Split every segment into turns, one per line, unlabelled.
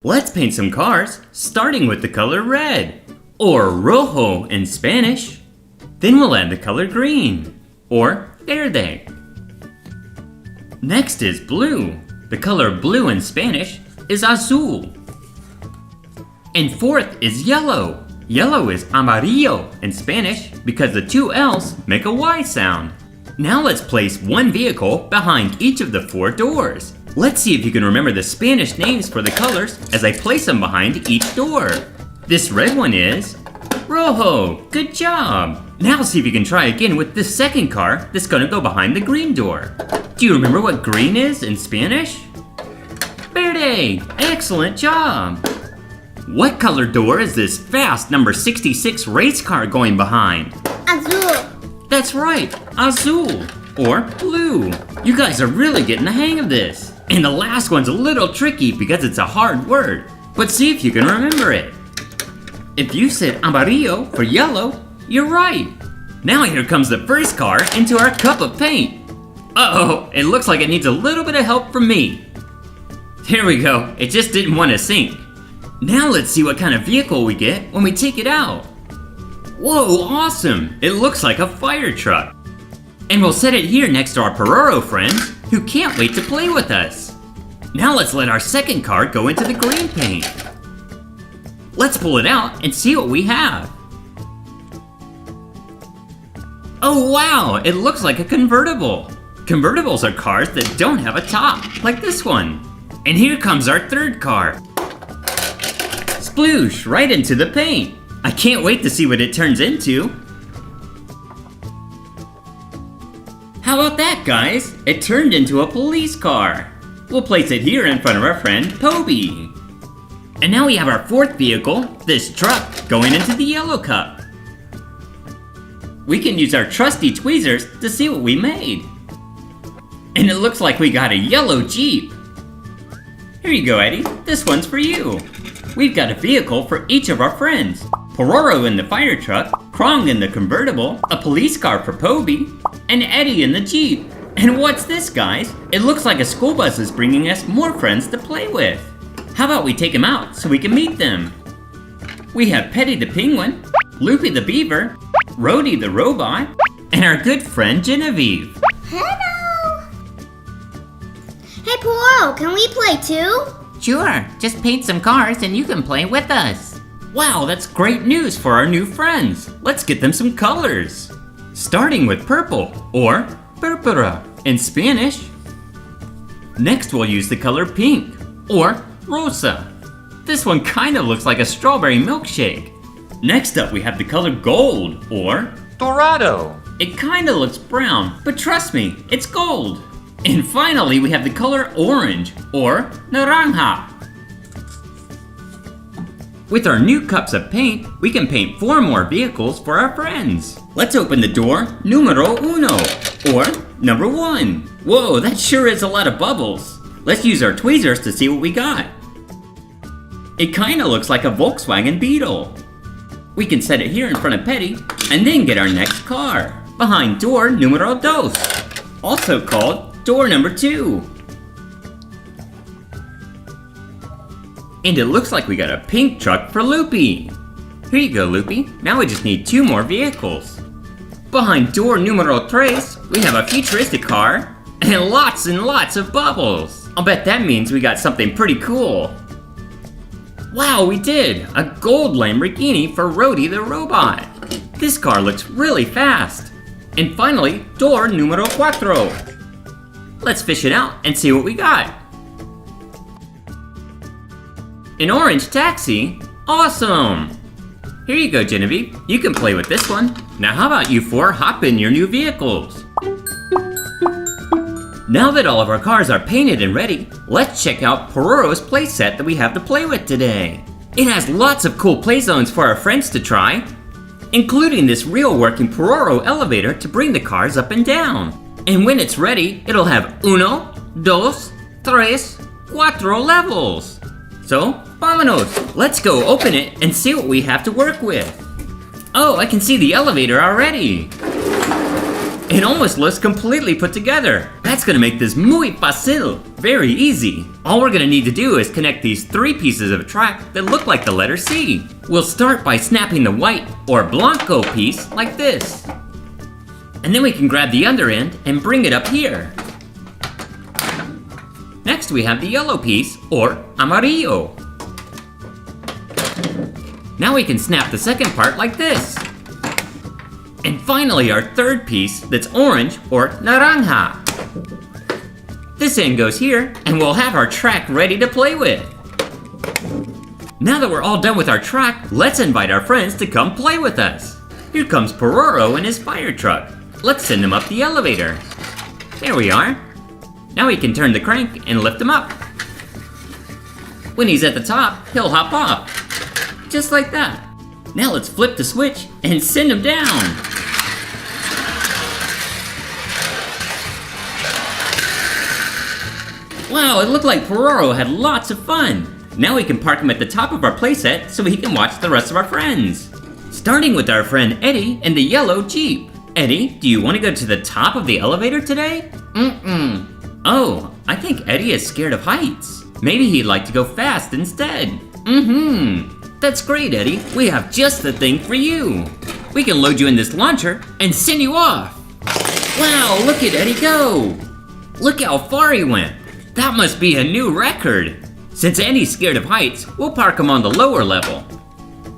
Let's paint some cars, starting with the color red, or rojo in Spanish. Then we'll add the color green, or verde. Next is blue. The color blue in Spanish is azul. And fourth is yellow. Yellow is amarillo in Spanish because the two L's make a Y sound. Now let's place one vehicle behind each of the four doors. Let's see if you can remember the Spanish names for the colors as I place them behind each door. This red one is rojo. Good job. Now see if you can try again with this second car that's gonna go behind the green door. Do you remember what green is in Spanish? Verde. Excellent job. What color door is this fast number 66 race car going behind?
Azul.
That's right, azul, or blue. You guys are really getting the hang of this. And the last one's a little tricky because it's a hard word, but see if you can remember it. If you said amarillo for yellow, you're right. Now here comes the first car into our cup of paint. Uh-oh, it looks like it needs a little bit of help from me. Here we go, it just didn't want to sink. Now let's see what kind of vehicle we get when we take it out. Whoa, awesome! It looks like a fire truck. And we'll set it here next to our Pororo friends who can't wait to play with us. Now let's let our second car go into the green paint. Let's pull it out and see what we have. Oh wow, it looks like a convertible. Convertibles are cars that don't have a top, like this one. And here comes our third car. Sploosh, right into the paint. I can't wait to see what it turns into. How about that, guys? It turned into a police car. We'll place it here in front of our friend Toby. And now we have our fourth vehicle, this truck, going into the yellow cup. We can use our trusty tweezers to see what we made. And it looks like we got a yellow Jeep. Here you go, Eddie. This one's for you. We've got a vehicle for each of our friends. Pororo in the fire truck, Krong in the convertible, a police car for Poby, and Eddie in the Jeep. And what's this, guys? It looks like a school bus is bringing us more friends to play with. How about we take them out so we can meet them? We have Petty the penguin, Loopy the beaver, Rhodey the robot, and our good friend Genevieve.
Hello. Hey, Pororo, can we play too?
Sure, just paint some cars and you can play with us.
Wow, that's great news for our new friends. Let's get them some colors. Starting with purple, or purpura in Spanish. Next we'll use the color pink, or rosa. This one kind of looks like a strawberry milkshake. Next up we have the color gold, or
Dorado.
It kind of looks brown, but trust me, it's gold. And finally we have the color orange, or naranja. With our new cups of paint, we can paint 4 more vehicles for our friends. Let's open the door numero uno, or number 1. Whoa, that sure is a lot of bubbles. Let's use our tweezers to see what we got. It kinda looks like a Volkswagen Beetle. We can set it here in front of Petty, and then get our next car, behind door numero dos, also called door number 2. And it looks like we got a pink truck for Loopy. Here you go, Loopy. Now we just need 2 more vehicles. Behind door numero tres, we have a futuristic car and lots of bubbles. I'll bet that means we got something pretty cool. Wow, we did! A gold Lamborghini for Rhodey the robot. This car looks really fast. And finally, door numero cuatro. Let's fish it out and see what we got. An orange taxi? Awesome! Here you go, Genevieve. You can play with this one. Now how about you 4 hop in your new vehicles? Now that all of our cars are painted and ready, let's check out Pororo's playset that we have to play with today. It has lots of cool play zones for our friends to try, including this real working Pororo elevator to bring the cars up and down. And when it's ready, it'll have uno, dos, tres, cuatro levels. So, vámonos! Let's go open it and see what we have to work with. Oh, I can see the elevator already. It almost looks completely put together. That's gonna make this muy fácil, very easy. All we're gonna need to do is connect these 3 pieces of track that look like the letter C. We'll start by snapping the white or blanco piece like this. And then we can grab the other end and bring it up here. Next we have the yellow piece, or amarillo. Now we can snap the second part like this. And finally our third piece that's orange, or naranja. This end goes here, and we'll have our track ready to play with. Now that we're all done with our track, let's invite our friends to come play with us. Here comes Pororo in his fire truck. Let's send him up the elevator. There we are. Now we can turn the crank and lift him up. When he's at the top, he'll hop off. Just like that. Now let's flip the switch and send him down. Wow, it looked like Pororo had lots of fun. Now we can park him at the top of our playset so he can watch the rest of our friends. Starting with our friend Eddie in the yellow Jeep. Eddie, do you want to go to the top of the elevator today? Oh, I think Eddie is scared of heights. Maybe he'd like to go fast instead. That's great, Eddie. We have just the thing for you. We can load you in this launcher and send you off. Wow, look at Eddie go. Look how far he went. That must be a new record. Since Eddie's scared of heights, we'll park him on the lower level.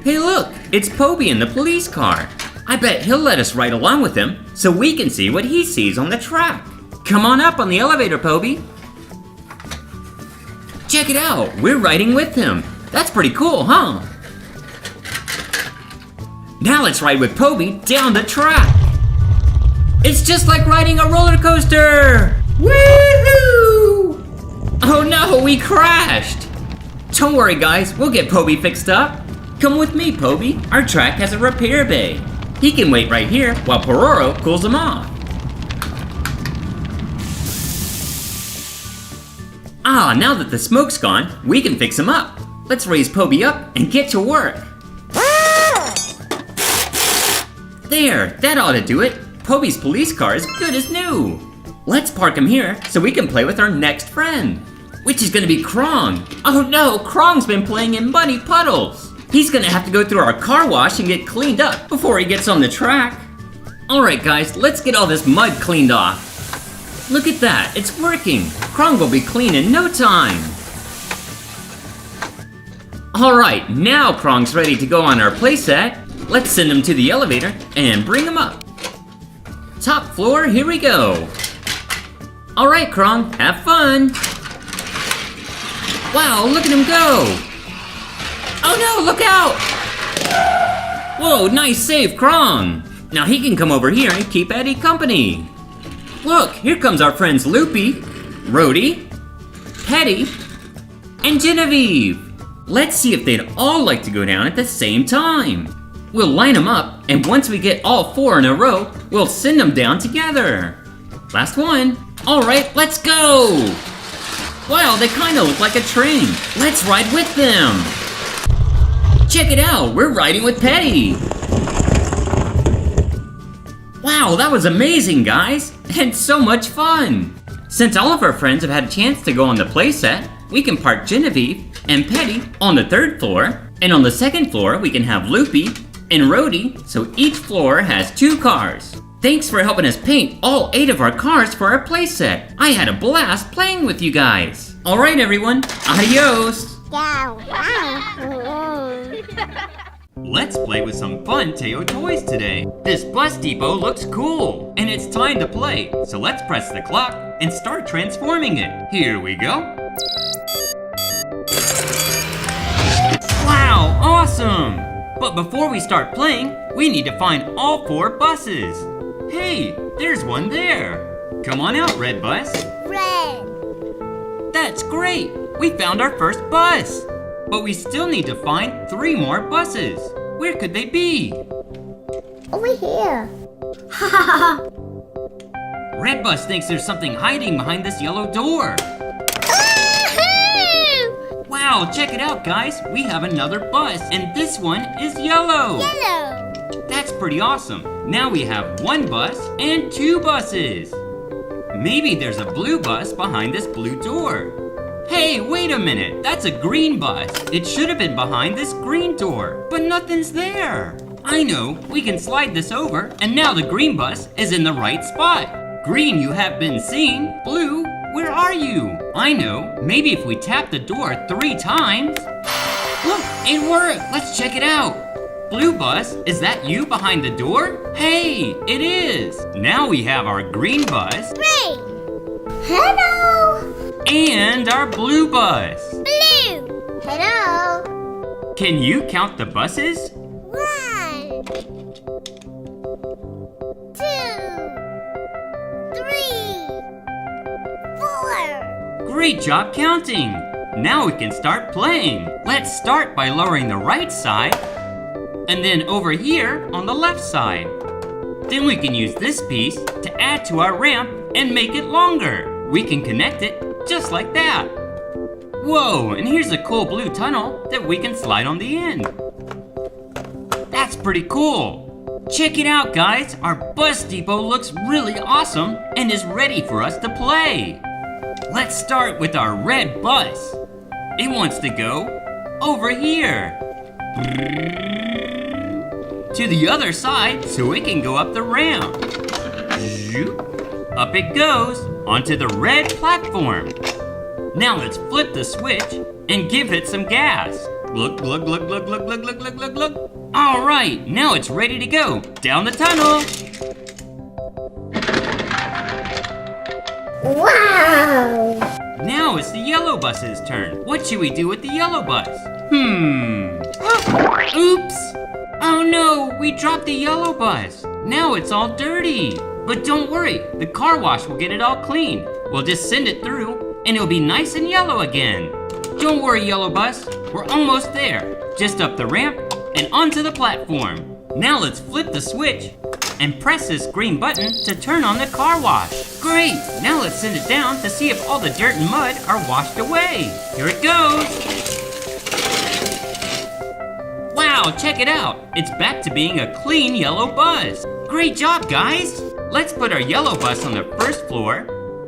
Hey look, it's Poby in the police car. I bet he'll let us ride along with him so we can see what he sees on the track. Come on up on the elevator, Poby. Check it out, we're riding with him. That's pretty cool, huh? Now let's ride with Poby down the track. It's just like riding a roller coaster. Woohoo! Oh no, we crashed. Don't worry guys, we'll get Poby fixed up. Come with me, Poby. Our track has a repair bay. He can wait right here while Pororo cools him off. Ah, now that the smoke's gone, we can fix him up. Let's raise Poby up and get to work. There, that ought to do it. Poby's police car is good as new. Let's park him here so we can play with our next friend, which is gonna be Krong. Oh no, Krong's been playing in muddy puddles. He's gonna have to go through our car wash and get cleaned up before he gets on the track. Alright guys, let's get all this mud cleaned off. Look at that, it's working. Krong will be clean in no time. Alright, now Krong's ready to go on our playset. Let's send him to the elevator and bring him up. Top floor, here we go. Alright Krong, have fun. Wow, look at him go. Oh no, look out! Whoa, nice save, Krong. Now he can come over here and keep Eddie company. Look, here comes our friends Loopy, Rhodey, Petty, and Genevieve. Let's see if they'd all like to go down at the same time. We'll line them up, and once we get all 4 in a row, we'll send them down together. Last one. All right, let's go. Wow, they kind of look like a train. Let's ride with them. Check it out, we're riding with Petty. Wow, that was amazing, guys, and so much fun. Since all of our friends have had a chance to go on the playset, we can park Genevieve and Petty on the 3rd floor, and on the 2nd floor we can have Loopy and Rhodey, so each floor has 2 cars. Thanks for helping us paint all 8 of our cars for our playset. I had a blast playing with you guys. All right, everyone, adios. Let's play with some fun Teo toys today. This bus depot looks cool, and it's time to play. So let's press the clock and start transforming it. Here we go. Wow, awesome! But before we start playing, we need to find all 4 buses. Hey, there's one there. Come on out, Red Bus.
Red.
That's great! We found our first bus! But we still need to find 3 more buses. Where could they be?
Over here.
Red Bus thinks there's something hiding behind this yellow door. Wow, check it out, guys. We have another bus, and this one is yellow.
Yellow.
That's pretty awesome. Now we have 1 bus and 2 buses. Maybe there's a blue bus behind this blue door. Hey, wait a minute, that's a green bus. It should have been behind this green door, but nothing's there. I know, we can slide this over, and now the green bus is in the right spot. Green, you have been seen. Blue, where are you? I know, maybe if we tap the door 3 times. Look, it worked, let's check it out. Blue bus, is that you behind the door? Hey, it is. Now we have our green bus.
Green. Hello.
And our blue bus.
Blue. Hello.
Can you count the buses?
1, 2, 3, 4.
Great job counting. Now we can start playing. Let's start by lowering the right side and then over here on the left side. Then we can use this piece to add to our ramp and make it longer. We can connect it just like that. Whoa, and here's a cool blue tunnel that we can slide on the end. That's pretty cool. Check it out, guys. Our bus depot looks really awesome and is ready for us to play. Let's start with our red bus. It wants to go over here to the other side so it can go up the ramp. Zoop. Up it goes onto the red platform. Now let's flip the switch and give it some gas. Look, look, look, look, look, look, look, look, look, look. All right, now it's ready to go down the tunnel.
Wow.
Now it's the yellow bus's turn. What should we do with the yellow bus? Oops! Oh no, we dropped the yellow bus. Now it's all dirty. But don't worry, the car wash will get it all clean. We'll just send it through and it'll be nice and yellow again. Don't worry, yellow bus, we're almost there. Just up the ramp and onto the platform. Now let's flip the switch and press this green button to turn on the car wash. Great, now let's send it down to see if all the dirt and mud are washed away. Here it goes. Wow, check it out. It's back to being a clean yellow bus. Great job, guys. Let's put our yellow bus on the first floor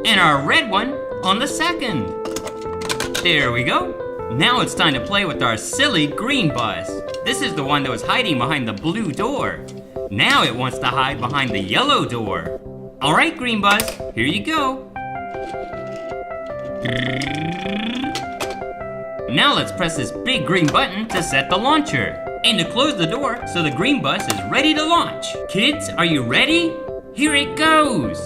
and our red one on the second. There we go. Now it's time to play with our silly green bus. This is the one that was hiding behind the blue door. Now it wants to hide behind the yellow door. All right, green bus, here you go. Now let's press this big green button to set the launcher and to close the door so the green bus is ready to launch. Kids, are you ready? Here it goes.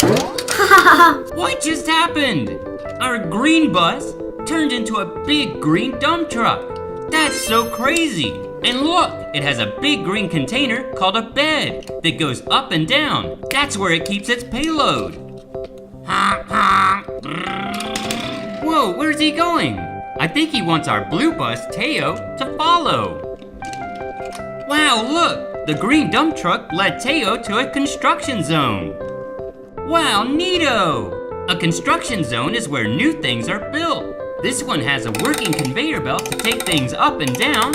What just happened? Our green bus turned into a big green dump truck. That's so crazy. And look, it has a big green container called a bed that goes up and down. That's where it keeps its payload. Whoa, where's he going? I think he wants our blue bus, Teo, to follow. Wow, look, the green dump truck led Teo to a construction zone. Wow, neato! A construction zone is where new things are built. This one has a working conveyor belt to take things up and down,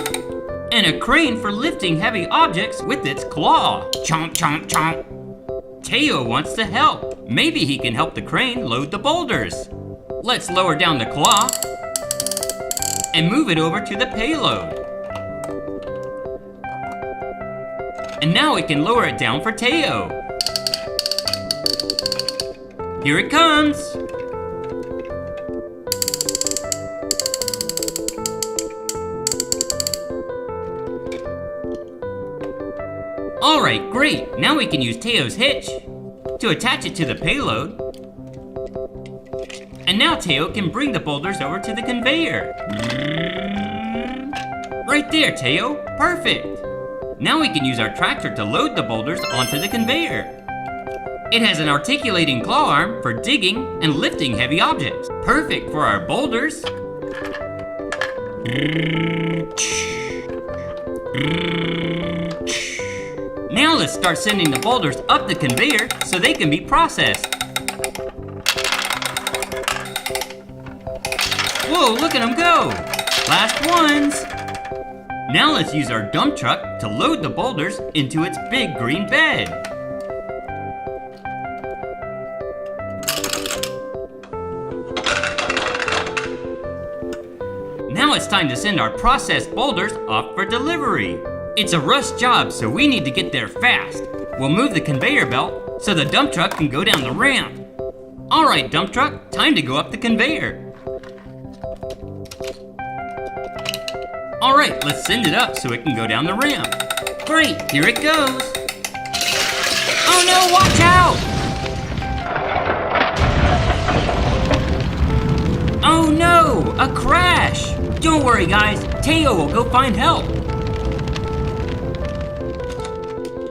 and a crane for lifting heavy objects with its claw. Chomp, chomp, chomp. Teo wants to help. Maybe he can help the crane load the boulders. Let's lower down the claw and move it over to the payload. And now we can lower it down for Teo. Here it comes. All right, great. Now we can use Teo's hitch to attach it to the payload. And now Teo can bring the boulders over to the conveyor. Right there, Teo. Perfect. Now we can use our tractor to load the boulders onto the conveyor. It has an articulating claw arm for digging and lifting heavy objects. Perfect for our boulders. Now let's start sending the boulders up the conveyor so they can be processed. Whoa, look at them go! Last ones! Now let's use our dump truck to load the boulders into its big green bed. it's time to send our processed boulders off for delivery. It's a rush job, so we need to get there fast. We'll move the conveyor belt so the dump truck can go down the ramp. All right, dump truck, time to go up the conveyor. All right, let's send it up so it can go down the ramp. Great, here it goes. Oh no, watch out! Oh no, a crash! Don't worry guys, Teo will go find help.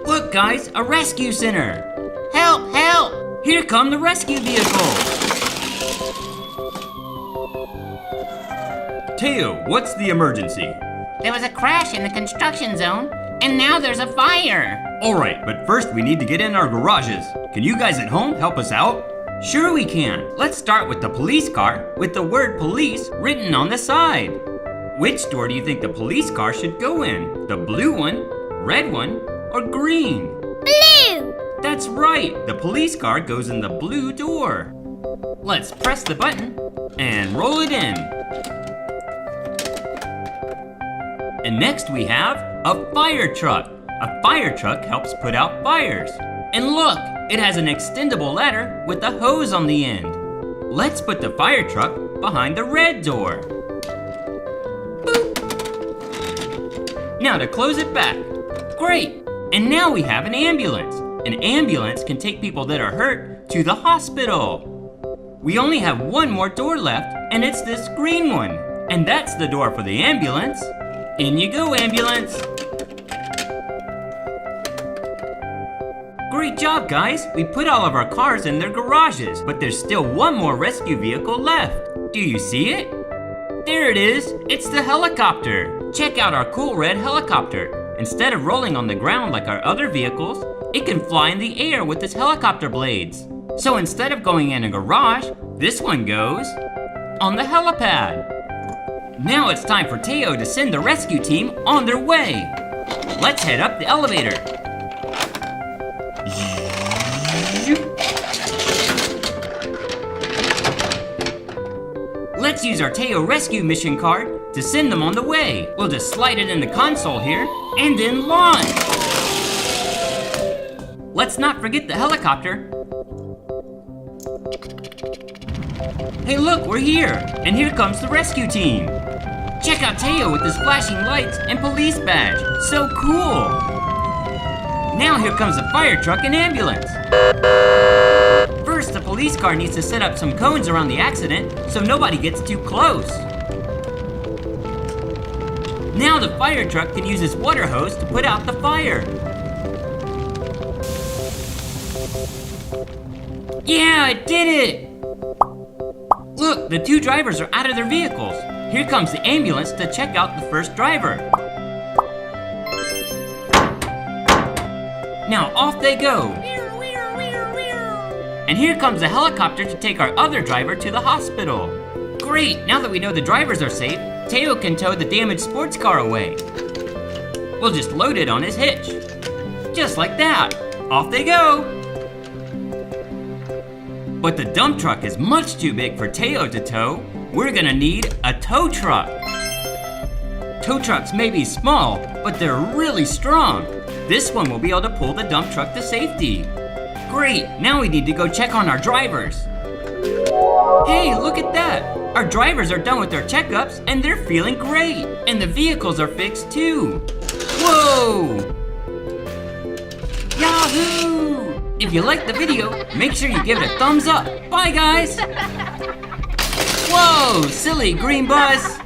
Look guys, a rescue center.
Help, help!
Here come the rescue vehicle. Teo, what's the emergency?
There was a crash in the construction zone, and now there's a fire.
All right, but first we need to get in our garages. Can you guys at home help us out? Sure we can. Let's start with the police car with the word police written on the side. Which door do you think the police car should go in? The blue one, red one, or green?
Blue.
That's right, the police car goes in the blue door. Let's press the button and roll it in. And next we have a fire truck. A fire truck helps put out fires. And look, it has an extendable ladder with a hose on the end. Let's put the fire truck behind the red door. Boop. Now to close it back. Great, and now we have an ambulance. An ambulance can take people that are hurt to the hospital. We only have one more door left, and it's this green one. And that's the door for the ambulance. In you go, ambulance. Great job, guys. We put all of our cars in their garages, but there's still one more rescue vehicle left. Do you see it? There it is. It's the helicopter. Check out our cool red helicopter. Instead of rolling on the ground like our other vehicles, it can fly in the air with its helicopter blades. So instead of going in a garage, this one goes on the helipad. Now it's time for Teo to send the rescue team on their way. Let's head up the elevator. Let's use our Teo rescue mission card to send them on the way. We'll just slide it in the console here and then launch. Let's not forget the helicopter. Hey look, we're here, and here comes the rescue team. Check out Teo with his flashing lights and police badge. So cool. Now here comes the fire truck and ambulance. First, the police car needs to set up some cones around the accident so nobody gets too close. Now the fire truck can use its water hose to put out the fire. Yeah, it did it! Look, the two drivers are out of their vehicles. Here comes the ambulance to check out the first driver. Now off they go. And here comes the helicopter to take our other driver to the hospital. Great, now that we know the drivers are safe, Teo can tow the damaged sports car away. We'll just load it on his hitch. Just like that, off they go. But the dump truck is much too big for Teo to tow. We're gonna need a tow truck. Tow trucks may be small, but they're really strong. This one will be able to pull the dump truck to safety. Great, now we need to go check on our drivers. Hey, look at that. Our drivers are done with their checkups and they're feeling great. And the vehicles are fixed too. Whoa! Yahoo! If you liked the video, make sure you give it a thumbs up. Bye guys! Whoa, silly green bus!